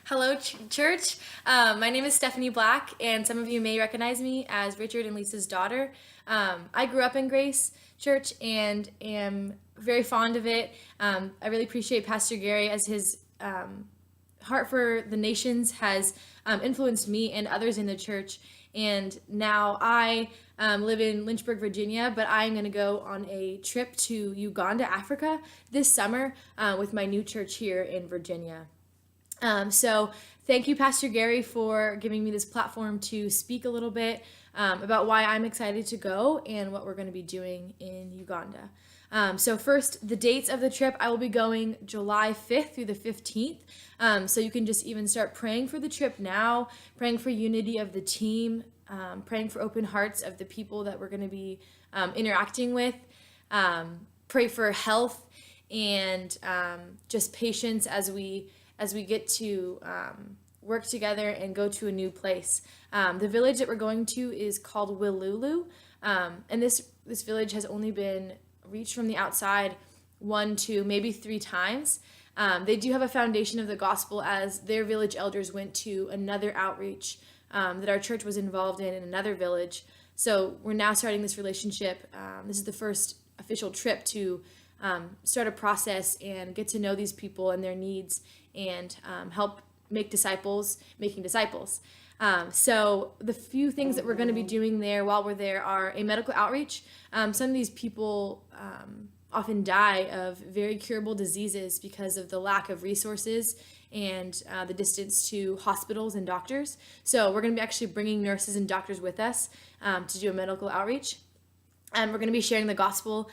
Hello, church. My name is Stephanie Black, and some of you may recognize me as Richard and Lisa's daughter. I grew up in Grace Church and am very fond of it. I really appreciate Pastor Gary as his heart for the nations has influenced me and others in the church. And now I live in Lynchburg, Virginia, but I'm going to go on a trip to Uganda, Africa this summer with my new church here in Virginia. So thank you, Pastor Gary, for giving me this platform to speak a little bit about why I'm excited to go and what we're going to be doing in Uganda. So first, the dates of the trip, I will be going July 5th through the 15th. So you can just even start praying for the trip now, praying for unity of the team, praying for open hearts of the people that we're going to be interacting with, pray for health and just patience as we get to work together and go to a new place. The village that we're going to is called Wilulu, and this village has only been reached from the outside 1, 2, maybe 3 times. They do have a foundation of the gospel as their village elders went to another outreach that our church was involved in another village. So we're now starting this relationship. This is the first official trip to start a process and get to know these people and their needs and help making disciples. So the few things that we're going to be doing there while we're there are a medical outreach. Some of these people often die of very curable diseases because of the lack of resources and the distance to hospitals and doctors. So we're going to be actually bringing nurses and doctors with us to do a medical outreach. And we're going to be sharing the gospel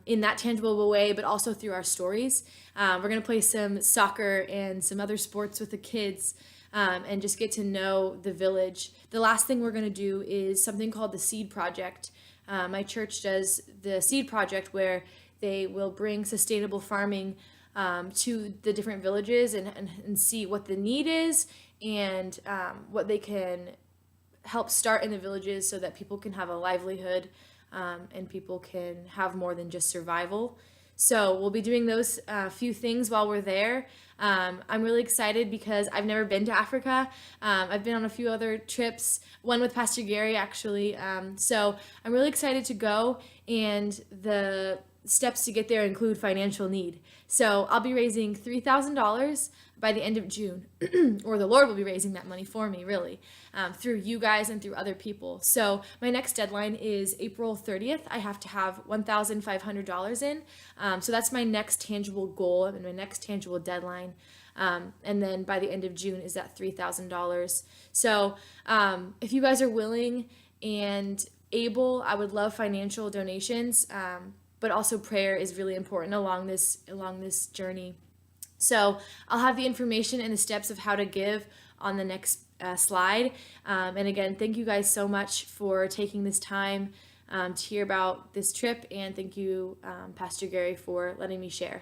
in that tangible way, but also through our stories. We're going to play some soccer and some other sports with the kids and just get to know the village. The last thing we're going to do is something called the Seed Project. My church does the Seed Project where they will bring sustainable farming to the different villages and see what the need is and what they can help start in the villages so that people can have a livelihood and people can have more than just survival. So we'll be doing those few things while we're there. I'm really excited because I've never been to Africa. I've been on a few other trips, one with Pastor Gary actually. So I'm really excited to go, and the steps to get there include financial need. So I'll be raising $3,000 by the end of June, or the Lord will be raising that money for me, really, through you guys and through other people. So my next deadline is April 30th. I have to have $1,500 in. So that's my next tangible goal and my next tangible deadline. And then by the end of June is that $3,000. So if you guys are willing and able, I would love financial donations, but also prayer is really important along this journey. So I'll have the information and the steps of how to give on the next slide. And again, thank you guys so much for taking this time to hear about this trip. And thank you, Pastor Gary, for letting me share.